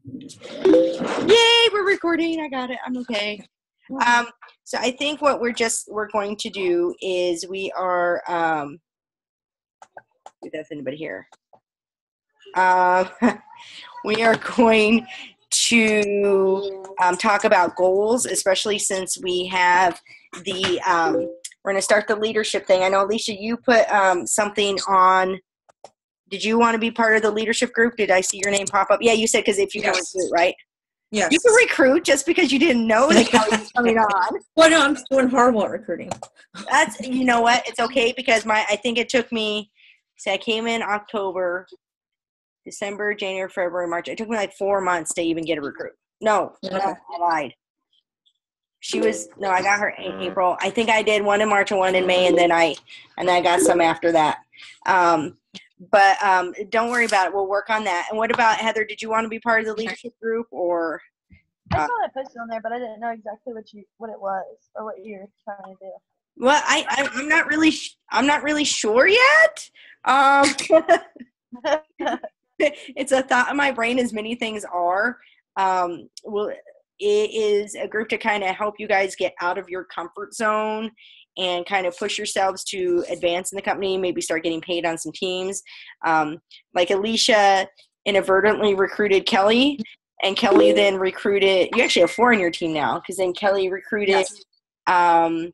Yay, we're recording. I got it. I'm okay. So I think what we're going to do is we are if there's anybody here. We are going to talk about goals, especially since we have the we're going to start the leadership thing. I know, Alicia, you put something on. Did you want to be part of the leadership group? Did I see your name pop up? Yeah, you said because if you can recruit, right? Yes. You can recruit just because you didn't know that Kelly was coming on. Well, no, I'm doing horrible at recruiting. That's, you know what? It's okay because I think it took me, I came in October, December, January, February, March. It took me like 4 months to even get a recruit. No, I lied. I got her in April. I think I did one in March and one in May, and then I got some after that. But don't worry about it. We'll work on that. And what about, Heather, did you want to be part of the leadership group or? I saw it posted on there, but I didn't know exactly what it was or what you're trying to do. Well, I'm not really sure yet. It's a thought in my brain, as many things are. It is a group to kind of help you guys get out of your comfort zone and kind of push yourselves to advance in the company, maybe start getting paid on some teams. Like Alicia inadvertently recruited Kelly, and Kelly then recruited – you actually have 4 on your team now, because then Kelly recruited Becky,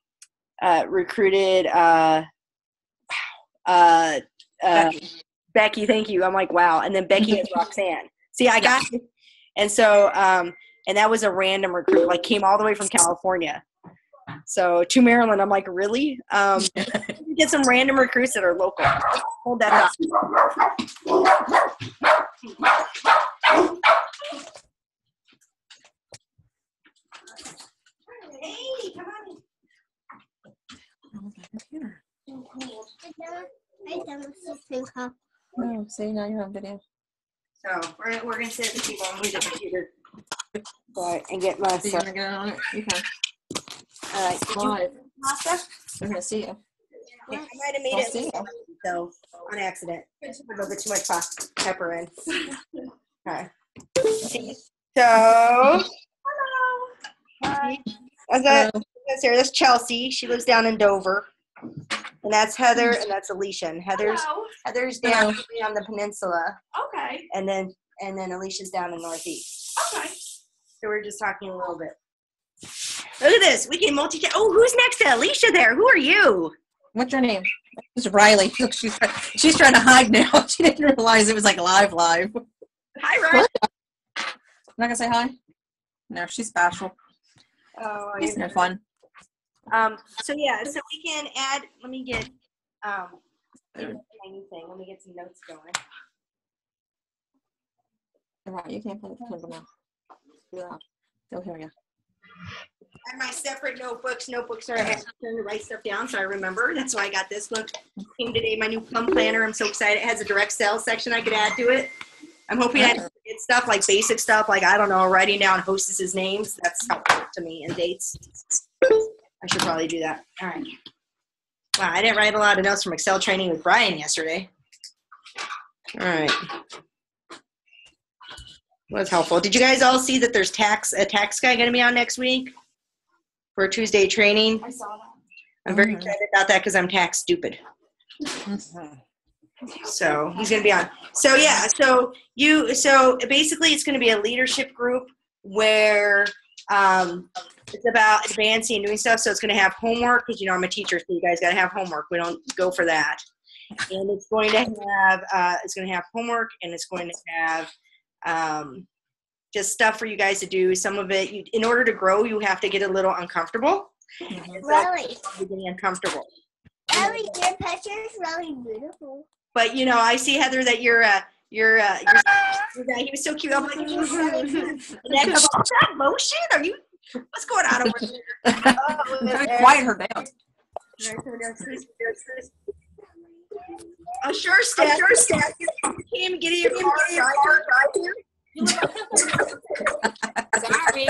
thank you. I'm like, wow. And then Becky and Roxanne. See, I got it. And so and that was a random recruit, like came all the way from California. So to Maryland, I'm like, really? Get some random recruits that are local. Hold that up. Hey, come on. Oh, see, now you're on video. So we're going to sit at the table and move the computer and get my So you want to get on it? You can. Live. We're going to see you. Yeah, I might have made it so on accident. A little bit too much pepper in. Okay. So, hello. Hi. That's Chelsea. She lives down in Dover. And that's Heather, and that's Alicia. And Heather's down on the peninsula. Okay. And then Alicia's down in Northeast. Okay. So we're just talking a little bit. Look at this. We can multitask. Oh, who's next to Alicia there? Who are you? What's your name? It's Riley. Look, she's trying to hide now. She didn't realize it was like live. Hi, Riley. I'm not going to say hi? No, she's bashful. Oh, she's no fun. So we can add, let me get my new thing. Let me get some notes going. All right, you can't play with the Kindle now. Yeah. Oh, here we go. I have my separate notebooks. Notebooks are I have to write stuff down so I remember. That's why I got this. Look, came today, my new plum planner. I'm so excited. It has a direct sales section I could add to it. I'm hoping I can get stuff like basic stuff, like, I don't know, writing down hostesses' names. That's helpful to me, and dates. I should probably do that. All right. Wow, I didn't write a lot of notes from Excel training with Brian yesterday. All right. Was helpful. Did you guys all see that there's a tax guy going to be on next week for a Tuesday training? I saw that. I'm very excited about that because I'm tax stupid. So he's going to be on. So yeah, so basically it's going to be a leadership group where it's about advancing and doing stuff. So it's going to have homework because, I'm a teacher, so you guys got to have homework. We don't go for that. And it's going to have homework, and it's going to have just stuff for you guys to do. Some of it, in order to grow, you have to get a little uncomfortable. Really? Getting uncomfortable. Ellie, your picture is really beautiful. But I see, Heather, that you're he was so cute. I'm like, and then that motion? Are you? What's going on over there? Quiet her down. Oh, sure, Steph. You can't even get in your car right here. Sorry.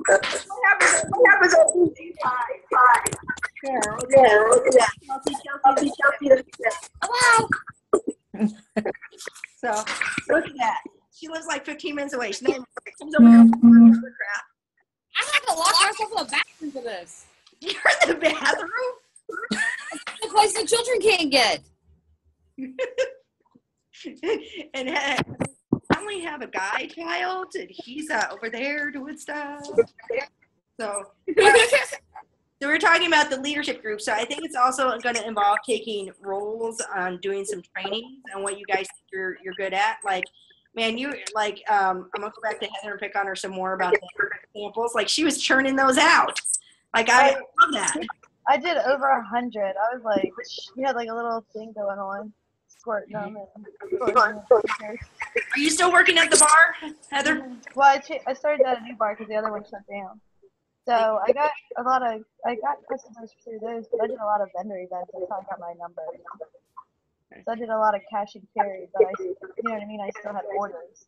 What happens on Tuesday? Hi. Yeah, look at that. Chelsea. Wow. So, look at that. She lives lives like 15 minutes away. She's not even, comes over here for crap. I have to lock myself in the bathroom for this. You're in the bathroom? The place the children can't get. And I only have a guy child, and he's over there doing stuff. So we're talking about the leadership group. So I think it's also going to involve taking roles on doing some training on what you guys think you're good at. Like, man, you like I'm gonna go back to Heather and pick on her some more about the samples. Like she was churning those out. Like I love that. I did over 100. I was like, we had like a little thing going on, squirting them. Are you still working at the bar, Heather? Well, I started at a new bar because the other one shut down. So I got customers through those, but I did a lot of vendor events. That's how I got my number. So I did a lot of cash and carry, but you know what I mean? I still had orders.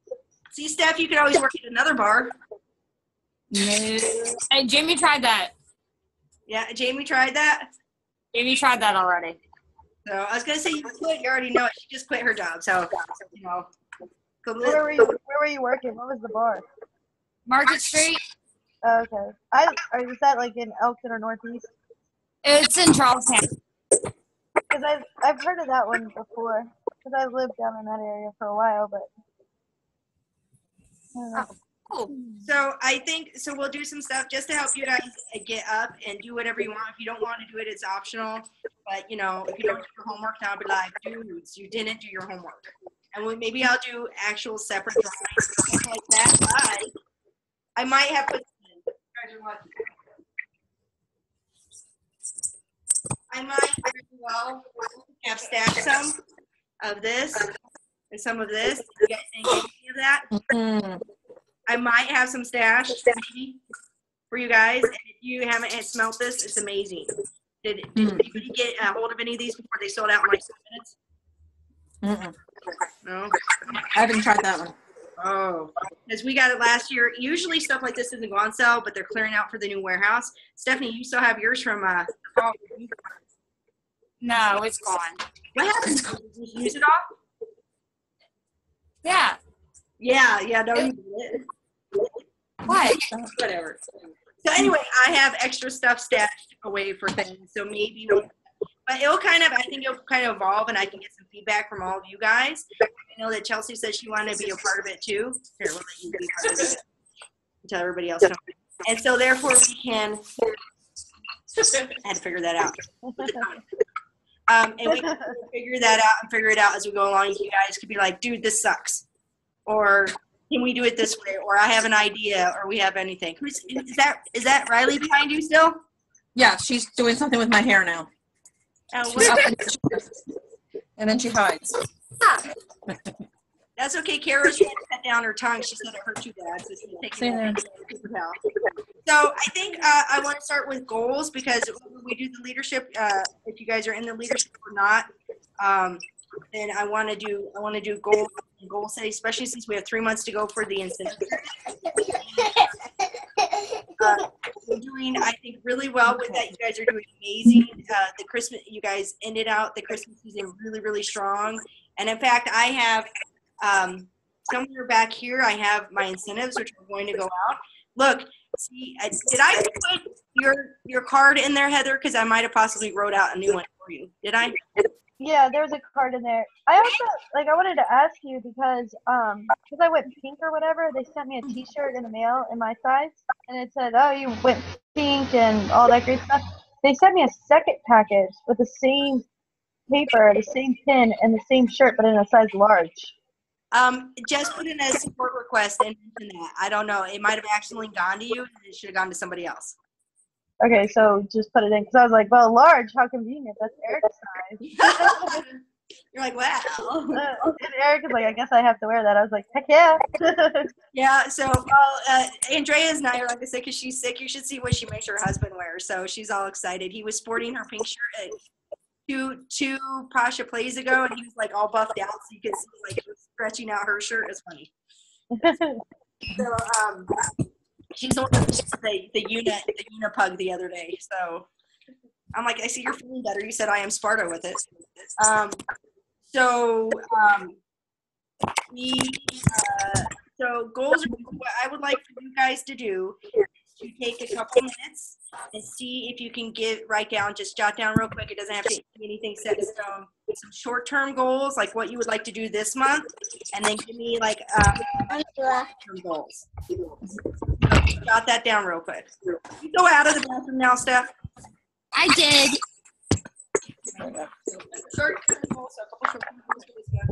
See, Steph, you could always work at another bar. Hey, Jamie tried that. Yeah, Jamie tried that. Jamie tried that already. So I was gonna say you quit. You already know it. She just quit her job. So you know. Where were you working? What was the bar? Market Street. Oh, okay. Is that like in Elkton or Northeast? It's in Charlestown. Because I've heard of that one before. Because I've lived down in that area for a while, but I don't know. Cool. So I think we'll do some stuff just to help you guys get up and do whatever you want. If you don't want to do it, it's optional. But you know, if you don't do your homework, now I'll be like, dudes, you didn't do your homework. And maybe I'll do actual separate drawings like that. I might have put. You guys are lucky. I might very well have stacked some of this and some of this. You guys think any of that? Mm. I might have some stash maybe for you guys. And if you haven't smelt this, it's amazing. Did anybody get a hold of any of these before they sold out in like 6 minutes? No? I haven't tried that one. Oh, because we got it last year. Usually stuff like this doesn't go on sale, but they're clearing out for the new warehouse. Stephanie, you still have yours from fall. No, it's gone. What happened? Did you use it all? Yeah. Yeah, no, you did. What? Whatever. So anyway, I have extra stuff stashed away for things, so maybe but I think it'll kind of evolve, and I can get some feedback from all of you guys. I know that Chelsea said she wanted to be a part of it too. Here, we'll let you be part of it. Tell everybody else. And so therefore we can, I had to figure that out. And we can figure that out and figure it out as we go along. You guys could be like, dude, this sucks. Or can we do it this way? Or I have an idea, or we have anything. Is that Riley behind you still? Yeah, she's doing something with my hair now. She's up and then she hides. That's okay. Kara's trying to cut down her tongue. She said it hurt too bad, so she's taking it. So I think I want to start with goals, because we do the leadership. If you guys are in the leadership or not, then I want to do goal setting, especially since we have 3 months to go for the incentive. We're doing, I think, really well with that. You guys are doing amazing. The Christmas, you guys ended out the Christmas season really, really strong. And in fact, I have somewhere back here, I have my incentives, which are going to go out. Look, see, did I put your card in there, Heather? Because I might have possibly wrote out a new one for you. Did I? Yeah, there was a card in there. I also, I wanted to ask you because I went pink or whatever, they sent me a t-shirt in the mail in my size, and it said, oh, you went pink and all that great stuff. They sent me a second package with the same paper, the same pin, and the same shirt, but in a size large. Just put in a support request and mention that. I don't know. It might have accidentally gone to you, and it should have gone to somebody else. Okay, so just put it in, because I was like, well, large, how convenient. That's Eric's size. You're like, wow. And Eric is like, I guess I have to wear that. I was like, heck yeah. Yeah, so, Andrea's not here, like I said, because she's sick. You should see what she makes her husband wear. So she's all excited. He was sporting her pink shirt two Pasha plays ago, and he was like all buffed out, so you could see like stretching out her shirt. It's funny. So, she's the unipug the other day. So I'm like, I see you're feeling better. You said I am Sparta with it. So goals, what I would like for you guys to do is to take a couple minutes and see if you can write down, just jot down real quick. It doesn't have to be anything set in stone. Some short-term goals, like what you would like to do this month, and then give me like long-term goals. So jot that down real quick. You go out of the bathroom now, Steph. I did. Short-term goals, so a couple short-term goals for this month.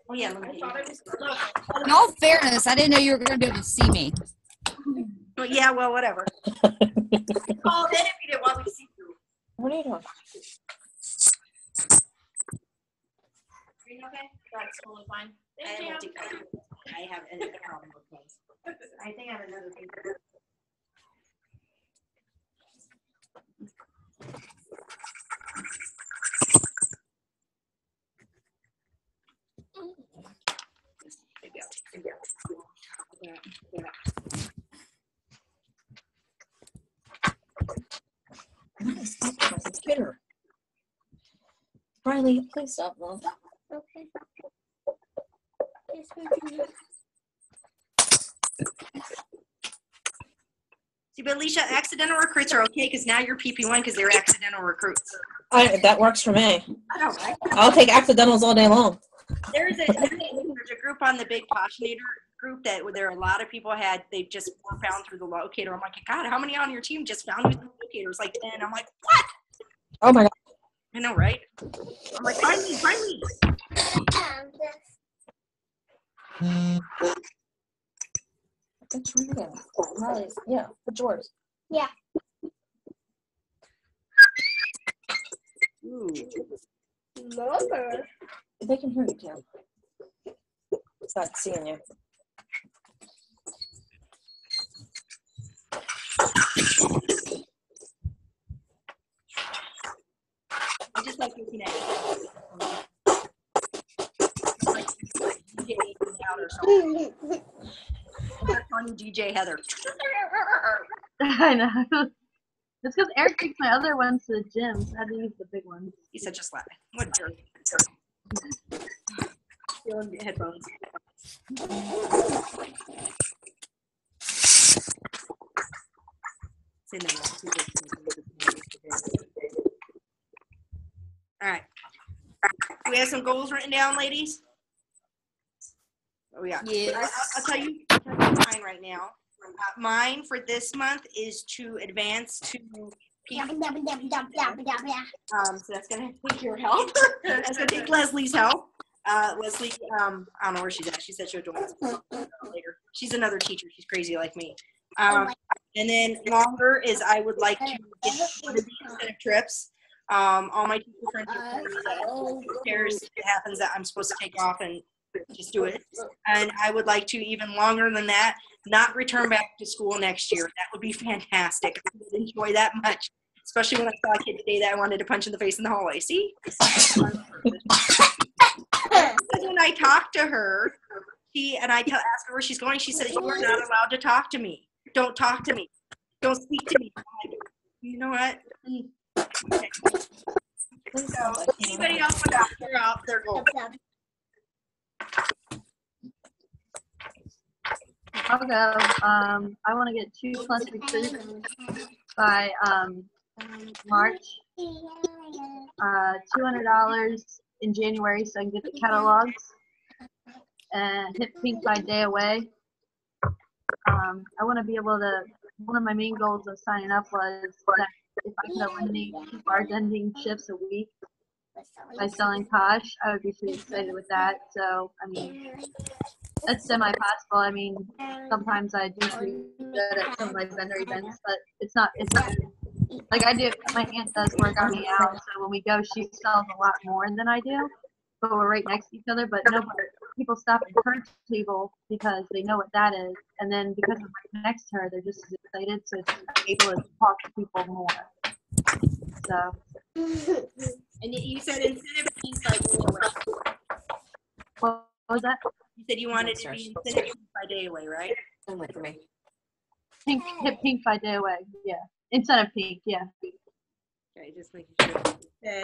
Oh yeah, let me In all fairness, I didn't know you were going to be able to see me. Well, yeah, well, whatever. Call in if you didn't want me to see you. What are you doing? Are you okay? That's totally fine. I have a problem with those. I think I have another thing. Stop my computer. Riley, please stop, Mom. Okay. See, but Alicia, accidental recruits are okay because now you're PP1 because they're accidental recruits. That works for me. I don't know. I'll take accidentals all day long. There's a group on the Big Poshinator group that there are a lot of people they just were found through the locator. I'm like, God, how many on your team just found you through the locator? It's like 10. I'm like, what? Oh my God. I know, right? I'm like, find me. That's reading. Riley, yeah, what's yours? Yeah. Ooh. Lover. They can hear you, too. It's not seeing you. I just like looking at it. Like DJ out or something. They're calling you DJ Heather. I know. It's because Eric takes my other ones to the gym, so I had to use the big ones. He said just laugh. What a jerk. Stealing the headphones. It's in there. All right. Do we have some goals written down, ladies? Oh, yeah. Yes. I'll tell you mine right now. Mine for this month is to advance to P. So that's going to take your help. That's going to take Leslie's help. Leslie, I don't know where she's at. She said she'll join us later. She's another teacher. She's crazy like me. And then longer is I would like to get one of these instead of trips. All my teacher friends are telling me that it happens that I'm supposed to take off and just do it. And I would like to, even longer than that, not return back to school next year. That would be fantastic. I would enjoy that much, especially when I saw a kid today that I wanted to punch in the face in the hallway. See? Because when I talk to her, ask her where she's going, she said, "You are not allowed to talk to me. Don't talk to me. Don't speak to me." I'm like, you know what? Okay. So, anybody else want to figure out their goal? I'll go. I want to get 2+ recruits by March. $200 in January so I can get the catalogs. And hit pink by day away. I want to be able to. One of my main goals of signing up was that if I could eliminate 2 bartending shifts a week by selling Posh, I would be pretty excited with that. So, I mean, that's semi-possible. I mean, sometimes I do pretty good at some of my vendor events, but it's not like I do. My aunt does work on me out, so when we go, she sells a lot more than I do. But we're right next to each other. But no, people stop at her table because they know what that is, and then because I'm right next to her, they're just as excited. So it's able to talk to people more. So. And you said incentive fees by day away. What was that? You said you wanted to be incentive fees by day away, right? Only for me. Hit pink by day away. Yeah. Instead of pink. Yeah. Okay, just making sure.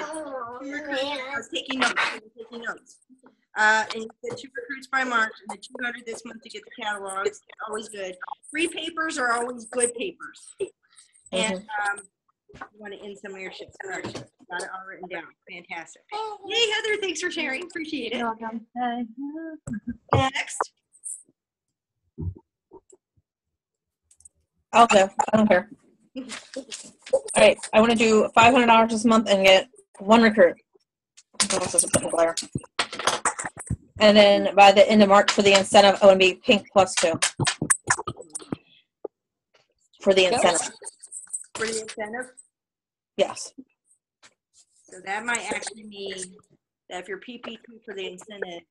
Oh, I was taking notes. And you said 2 recruits by March and the 200 this month to get the catalogs. Always good. Free papers are always good papers. And you want to end some of your shifts. All right, got it all written down. Fantastic. Yay, Heather, thanks for sharing. Appreciate it. You're welcome. Hey. Next. I'll go. I don't care. All right. I want to do $500 this month and get 1 recruit. What else is it put there? And then by the end of March for the incentive, I want to be pink +2 for the incentive. For the incentive. Yes. So that might actually mean that if you're PP2 for the incentive,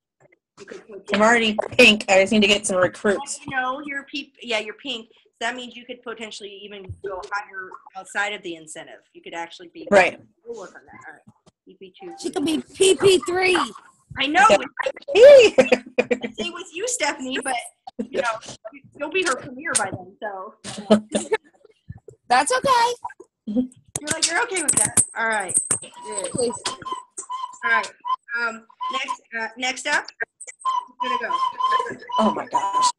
you could put I'm already pink. I just need to get some recruits. You know, you're you're pink. So that means you could potentially even go higher outside of the incentive. You could actually be Right. We'll work on that. All right. PP2. She could be PP3. I know. Yay. Same with you, Stephanie, but you know, you'll be her premiere by then. So That's okay. you're okay with that. All right. Good. All right. Next up, who's gonna go? Oh my gosh.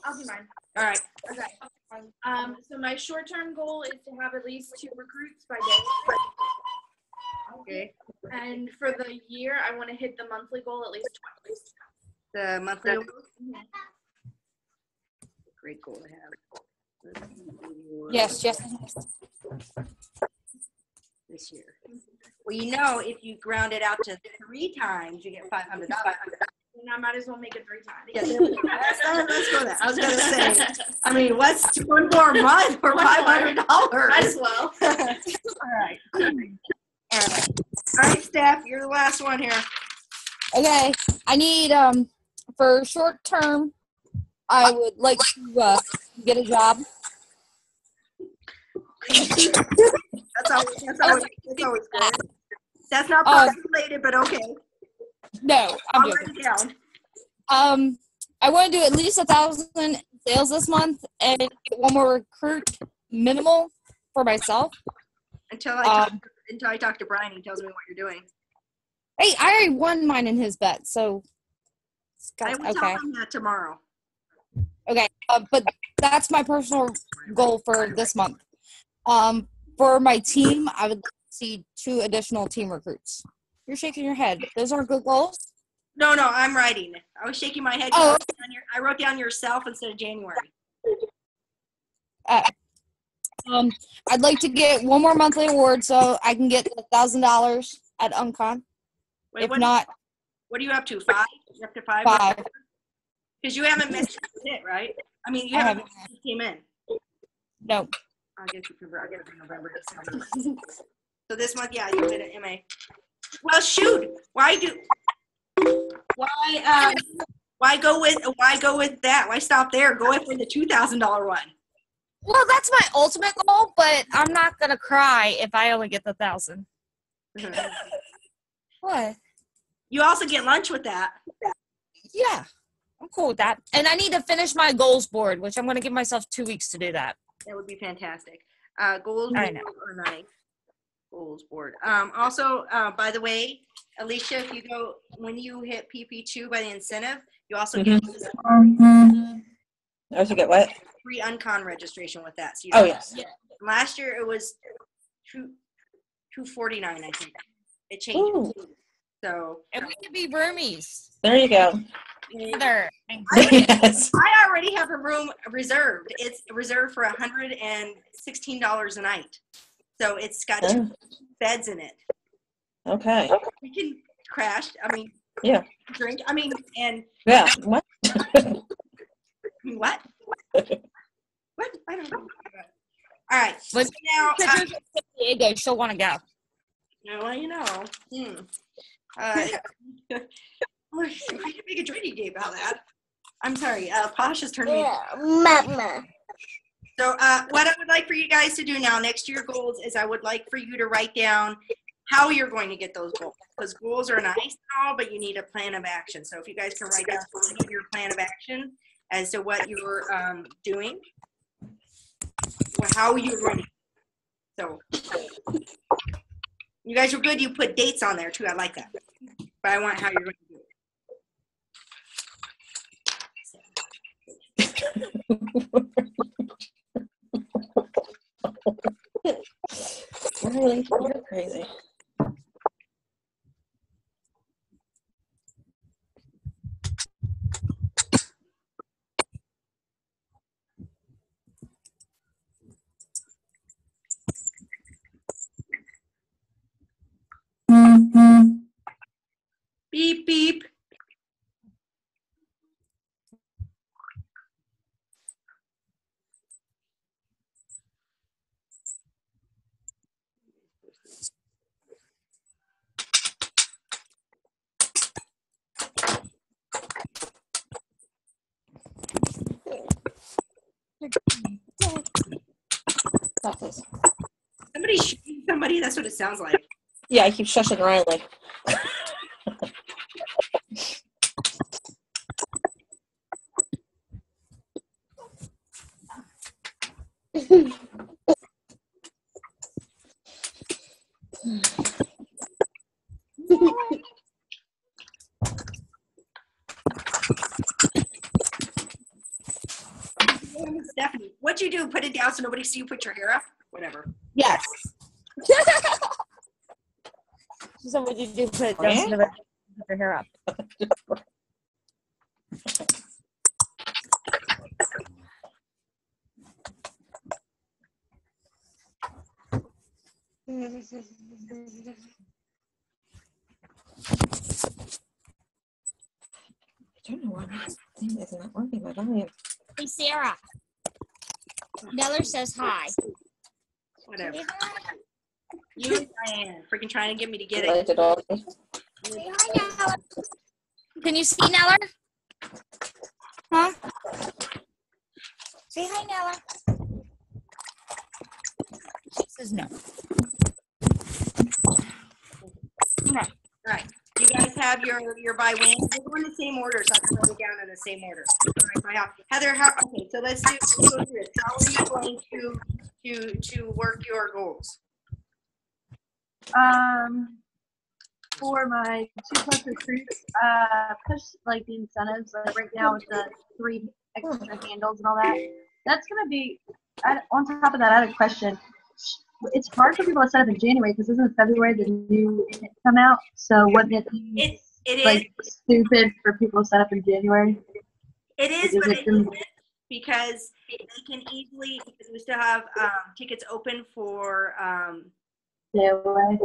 I'll do mine. All right. Okay. So my short-term goal is to have at least 2 recruits by day. Okay. And for the year, I want to hit the monthly goal at least twice. The monthly. Great goal to have. Yes. This year. Well, you know, if you ground it out to 3 times, you get $500. And I might as well make it 3 times. Yeah, let's go there. I was gonna say. I mean, what's 1 more month for $500? Might as well. All right. All right, Steph, you're the last one here. Okay. I need for short term, I would like to get a job. That's always good. That's not product related, but okay. No, I'm I'll joking. write it down. I want to do at least 1,000 sales this month and get 1 more recruit minimal for myself. Until I talk to Brian, he tells me what you're doing. Hey, I already won mine in his bet, so I will tell him that tomorrow. Okay, but that's my personal goal for this month. For my team, I would see 2 additional team recruits. You're shaking your head. Those are good goals? No, I'm writing. I was shaking my head. Oh. I wrote down yourself instead of January. I'd like to get 1 more monthly award so I can get $1,000 at UNCON. Wait, If what, not, what are you up to? 5? You're up to 5? 5. Because you haven't missed it, right? I mean, you I haven't haven't. you came in. No. I'll get November, December. So this month, yeah, you did an MA. Well, shoot. Why go with that? Why stop there? Go for the $2,000 one. Well, that's my ultimate goal, but I'm not going to cry if I only get the 1,000. What? You also get lunch with that. Yeah. I'm cool with that. And I need to finish my goals board, which I'm going to give myself 2 weeks to do that. That would be fantastic. Goals I board know. or night. Goals board. Also, by the way, Alicia, if you go when you hit PP2 by the incentive, you also get I also get what? free UNCON registration with that. So you Oh, don't- yes. Last year it was $249, I think. It changed. Ooh. So And we can be roomies. There you go. Together. Yes. I already have a room reserved. It's reserved for $116 a night. So it's got 2 beds in it. Okay. We can crash. I mean, Yeah. drink. I mean, and Yeah. What? what? What? I don't know. All right. But So now, San Diego, she'll want to go. well, you know. I can make a drinking game about that. I'm sorry. Posh has turned me. Yeah, mama. So what I would like for you guys to do now, next to your goals, is I would like for you to write down how you're going to get those goals. Because goals are nice and all, but you need a plan of action. So if you guys can write down your plan of action as to what you're doing. how you're going to. So you guys were good. You put dates on there too. I like that. But I want how you're going to do it. Riley, you're crazy. Beep, beep. Stop this. Somebody shooting somebody. That's what it sounds like. Yeah, I keep shushing Riley. Stephanie, what you do? Put it down so nobody see you put your hair up? Whatever. Yes. So what did you do? Put it down so nobody can put their hair up. I don't know why my thing is not working. My volume. Hey, Sarah. Neller says hi. Whatever. You and Diane freaking trying to get me to get I it. did all. Say hi, Neller. Can you see Neller? Huh? Say hi, Neller. She says no. All right. You guys have your by win. We're going the same order, so I can write it down in the same order. All right, by how. Heather, okay, so let's go through it. How are you going to work your goals? For my 2+ recruits, push like the incentives, like right now with the 3 extra handles and all that. That's gonna be, on top of that, I had a question. It's hard for people to set up in January because isn't February the new come out? So wouldn't it be It like stupid for people to set up in January? It is, Is but it it isn't, because they can easily, because we still have tickets open for Day away?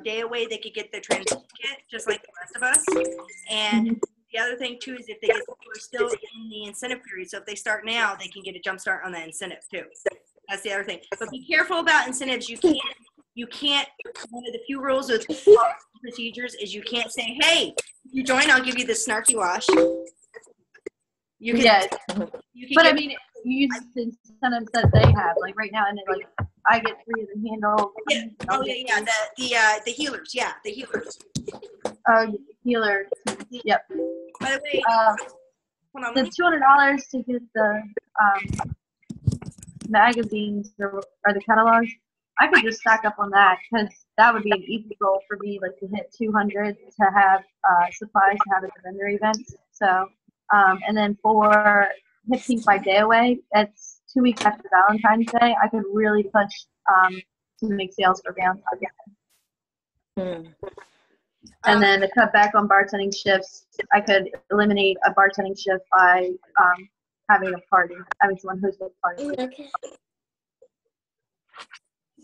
day away. They could get their transit ticket just like the rest of us. And the other thing too is if they are still in the incentive period. So if they start now, they can get a jump start on that incentive too. That's the other thing. But be careful about incentives. You can't. One of the few rules with procedures is you can't say, "Hey, if you join, I'll give you this snarky wash." You can, Yeah, you can but give, I mean, you use the incentives that they have, like right now, and then like I get 3 of the handles. yeah. Oh yeah, the healers, yeah, the healers. Healer. Yep. By the way, hold on. The $200 to get the magazines or the catalogs, I could just stack up on that because that would be an easy goal for me, like to hit 200 to have supplies to have at the vendor events. So, and then for Hip Pink by Day Away, it's 2 weeks after Valentine's Day. I could really push to make sales for Valentine's Day. And then to cut back on bartending shifts, I could eliminate a bartending shift by having a party, having someone host a party.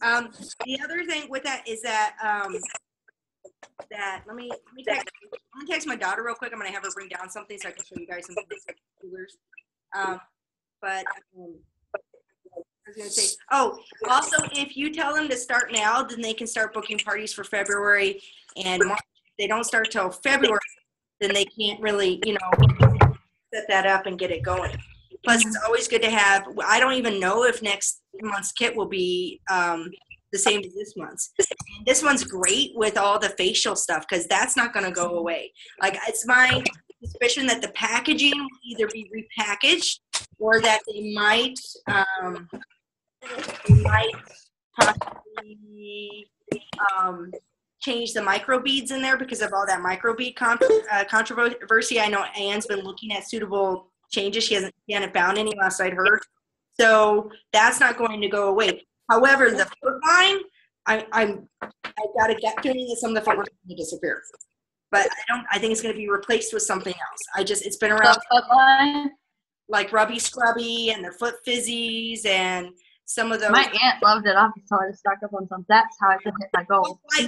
The other thing with that is that let me text my daughter real quick. I'm gonna have her bring down something so I can show you guys some coolers. But I was gonna say, oh, also if you tell them to start now, then they can start booking parties for February and March. If they don't start till February, then they can't really, set that up and get it going. Plus, it's always good to have. I don't even know if next month's kit will be the same as this month's. This one's great with all the facial stuff because that's not going to go away. Like, it's my suspicion that the packaging will either be repackaged or that they might possibly change the microbeads in there because of all that microbead controversy. I know Anne's been looking at suitable changes. She hadn't found any last I'd heard. So that's not going to go away. However, the foot line, I've got a gut feeling that some of the footwork is going to disappear. But I think it's going to be replaced with something else. It's been around like Rubby Scrubby and the Foot Fizzies and some of those. My aunt loved it. I'll tell her to stock up on some. That's how I can hit my goal. I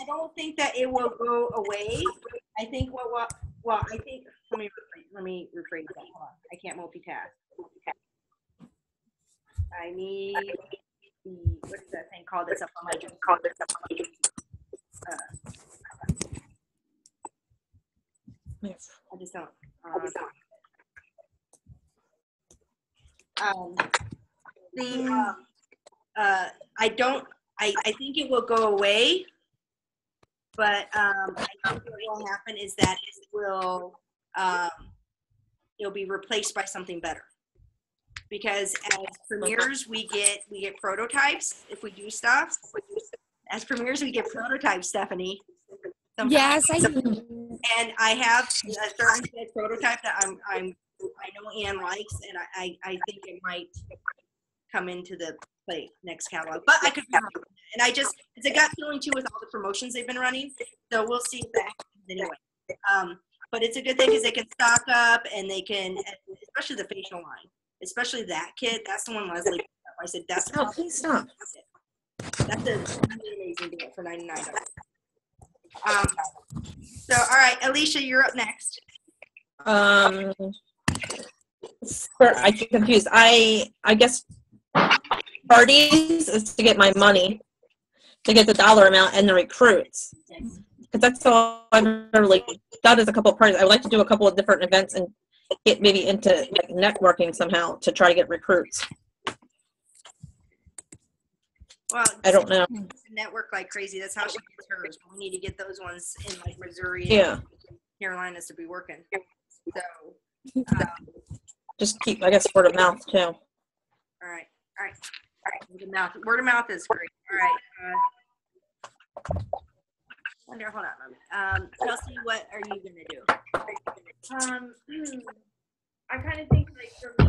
don't think that it will go away. I think I think let me rephrase that. Hold on. I can't multitask. I need what is that thing called that's up on my I just don't. I think it will go away, but I think what will happen is that it'll be replaced by something better. Because as premieres, we get prototypes if we do stuff. As premieres, we get prototypes, Stephanie. Sometimes. Yes, I do. And I have a certain prototype that I know Anne likes, and I think it might come into the play next catalog. But I could be wrong. And it's a gut feeling too with all the promotions they've been running. So we'll see if that happens anyway. But it's a good thing because they can stock up and they can, especially the facial line, especially that kit. That's the one Leslie picked up. I said, that's Oh, please stop. That's a really amazing deal for $99. So, all right, Alicia, you're up next. I get confused. I guess parties is to get my money, to get the dollar amount and the recruits. Because that's all I've really done is a couple of parties. I would like to do a couple of different events and get maybe into like networking somehow to try to get recruits. Well, I don't know. Network like crazy. That's how she gets hers. We need to get those ones in like Missouri Yeah. and Carolinas to be working. So, Just keep, I guess, word of mouth too. all right. Word of mouth is great. All right. Hold on. Chelsea, what are you gonna do? I kind of think like for me,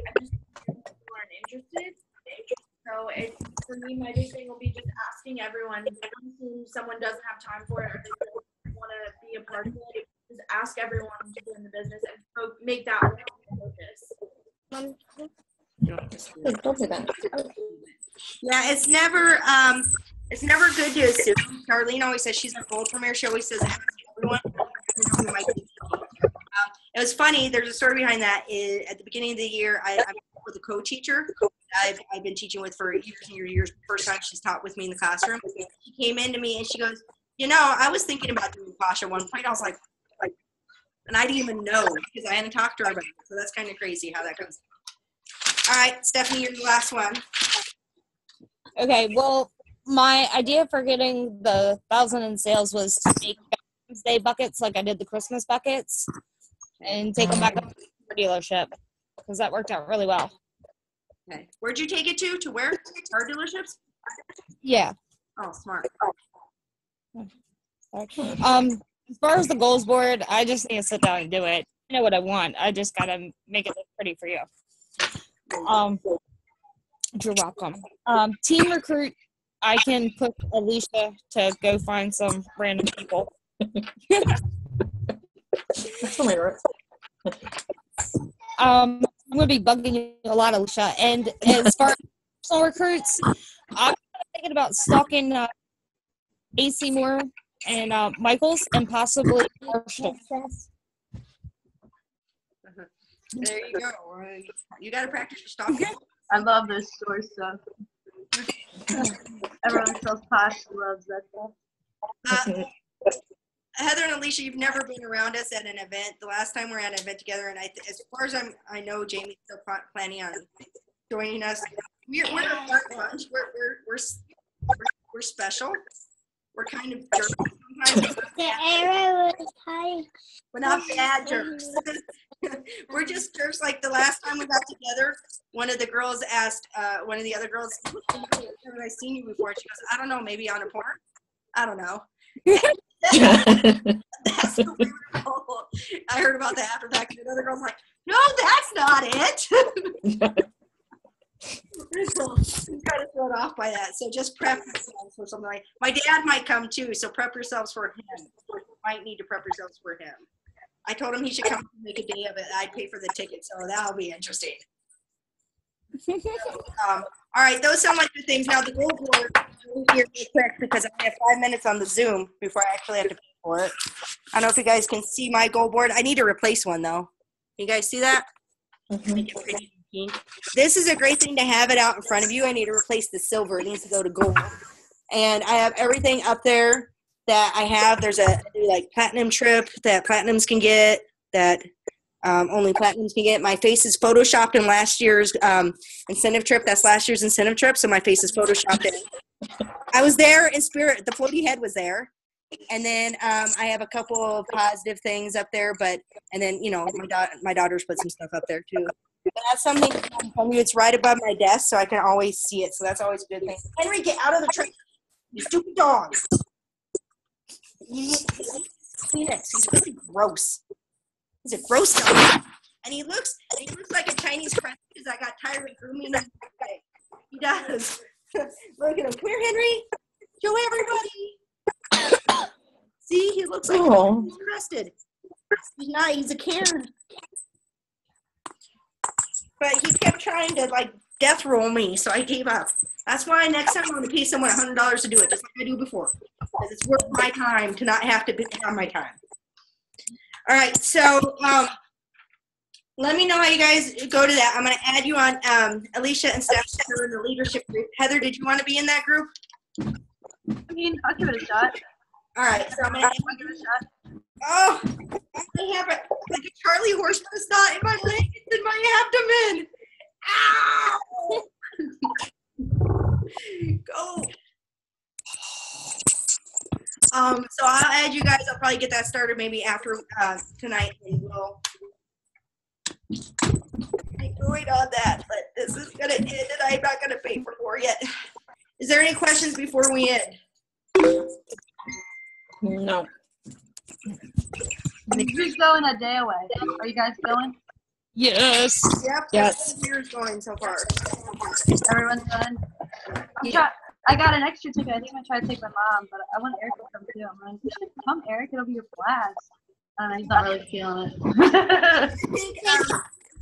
I just people aren't interested. So for me, my big thing will be just asking everyone who someone doesn't have time for it or they don't want to be a part of it. Just ask everyone to be in the business and make that one focus. Don't do that. Yeah, it's never good to assume. Darlene always says she's a gold premier. She always says ask everyone. It was funny. There's a story behind that. At the beginning of the year, I'm with a co-teacher I've been teaching with for years and years. First time she's taught with me in the classroom. She came in to me and she goes, I was thinking about doing Pasha at one point. I was like, and I didn't even know because I hadn't talked to her about it. So that's kind of crazy how that goes. All right, Stephanie, you're the last one. Okay, well, my idea for getting the 1,000 in sales was to make Valentine's Day buckets like I did the Christmas buckets and take them back up to the dealership because that worked out really well. Okay. Where'd you take it to? To where? Car dealerships? Yeah. Oh, smart. As far as the goals board, I just need to sit down and do it. I know what I want. I just gotta make it look pretty for you. You're welcome. Team recruit, I can put Alicia to go find some random people. That's only right. I'm gonna be bugging you a lot, Alicia. And as far as personal recruits, I'm thinking about stalking AC Moore and Michaels and possibly Marshall. There you go. You got to practice your stalking. I love this store stuff. Everyone tells Posh loves that stuff. Heather and Alicia, you've never been around us at an event. The last time we were at an event together, and as far as I know, Jamie's still planning on joining us. We're a fun bunch. We're special. We're kind of jerks sometimes. The arrow was high. We're not bad jerks. We're just jerks. Like the last time we got together, one of the girls asked one of the other girls, "Have I seen you before?" And she goes, "I don't know, maybe on a porn." I don't know. That's the weird girl. I heard about that after fact. And another girl's like, "No, that's not it." So I'm kind of thrown off by that. So just prep yourselves for something like. My dad might come too, so prep yourselves for him. You might need to prep yourselves for him. I told him he should come and make a day of it. I'd pay for the ticket, so that'll be interesting. All right, those sound like good things. Now the goal board, here real quick because I have 5 minutes on the Zoom before I actually have to pay for it. I don't know if you guys can see my goal board. I need to replace one though. You guys see that? Make it pretty pink. This is a great thing to have it out in front of you. I need to replace the silver. It needs to go to gold. And I have everything up there that I have. There's a like platinum trip that platinums can get, that only platinums can get. My face is photoshopped in last year's incentive trip. That's last year's incentive trip, so my face is photoshopped in. I was there in spirit. The floaty head was there. And then I have a couple of positive things up there, and then, you know, my daughter's put some stuff up there too. But that's something from you. It's right above my desk, so I can always see it. So that's always a good thing. Henry, get out of the train. You stupid dog. Phoenix, he's really gross. He's a gross dog. And he looks like a Chinese friend because I got tired of grooming him. He does. Look at him. Come here, Henry. Show everybody. See, he looks like he's crested. He's not. He's a Karen. But he kept trying to like death roll me, so I gave up. That's why next time I'm going to pay someone $100 to do it, just like I do before, because it's worth my time to not have to have my time. All right, so let me know how you guys go to that. I'm going to add you on. Alicia and Steph are in the leadership group. Heather, did you want to be in that group? I mean, I'll give it a shot. All right, so I'm going to give it a shot. Oh, I have like a Charlie horse nest knot in my leg. It's in my abdomen. Ow! Go. So I'll add you guys. I'll probably get that started maybe after tonight, and we'll be going on that. But this is gonna end, and I'm not gonna pay for more yet. Is there any questions before we end? No. Who's going a day away? Are you guys going? Yes. Yep. Yes. Here's going so far. Everyone's going? I got an extra ticket. I think I'm going to try to take my mom, but I want Eric to come too. I'm like, you should come, Eric. It'll be your blast. I don't know. He's not really feeling it.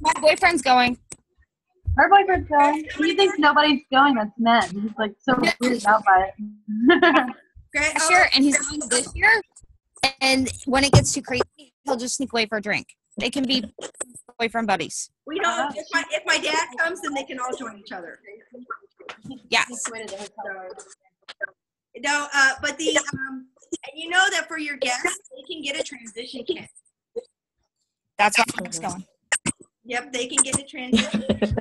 My boyfriend's going. Her boyfriend's going. He thinks nobody's going. That's men. He's like so weirded out by it. Great. This year, and he's going this year. And when it gets too crazy, he'll just sneak away for a drink. They can be boyfriend buddies. We don't. If my dad comes, then they can all join each other. Yes. No, but the and you know that for your guests, they can get a transition kit. That's why he's going. Yep, they can get a transition kit.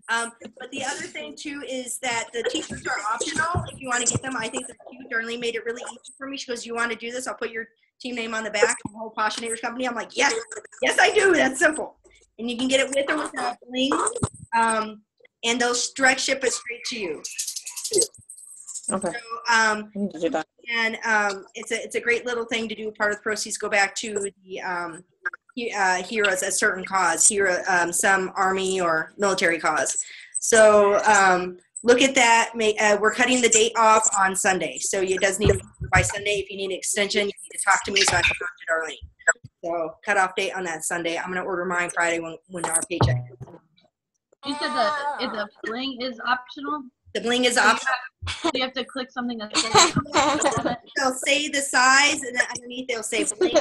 But the other thing too is that the t-shirts are optional if you want to get them. I think they're cute. Darlene made it really easy for me. She goes, "You want to do this? I'll put your team name on the back." The whole Poshinators company. I'm like, yes, I do. That's simple. And you can get it with or without bling. And they'll direct ship it straight to you. Okay. So, I need to do that. and it's a great little thing to do. Part of the proceeds go back to the heroes, a certain cause, some army or military cause. So look at that. We're cutting the date off on Sunday, so it does need to be by Sunday. If you need an extension, you need to talk to me so I can talk to Darlene. So cut off date on that Sunday. I'm going to order mine Friday when our paycheck is. You said the bling is optional? The bling is optional. So you have to click something that says on it? They'll say the size, and then underneath they'll say bling.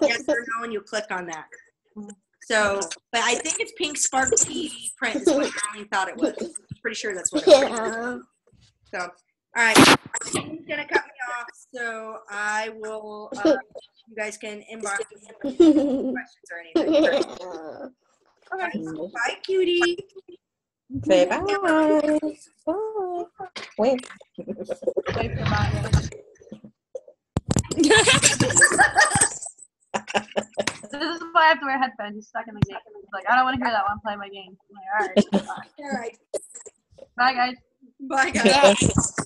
Yes or no, and you click on that. So, but I think it's pink sparkly print is what Darlene thought it was. I'm pretty sure that's what it was. So, all right. He's going to cut me off, so I will, you guys can inbox me if you have any questions or anything. Okay. Bye, cutie. Say bye. Bye. Wait. Wait for mine. This is why I have to wear headphones. He's stuck in the game. He's like, I don't want to hear that one. Play my game. I'm like, all right. All right. Bye, guys. Bye, guys. Yeah.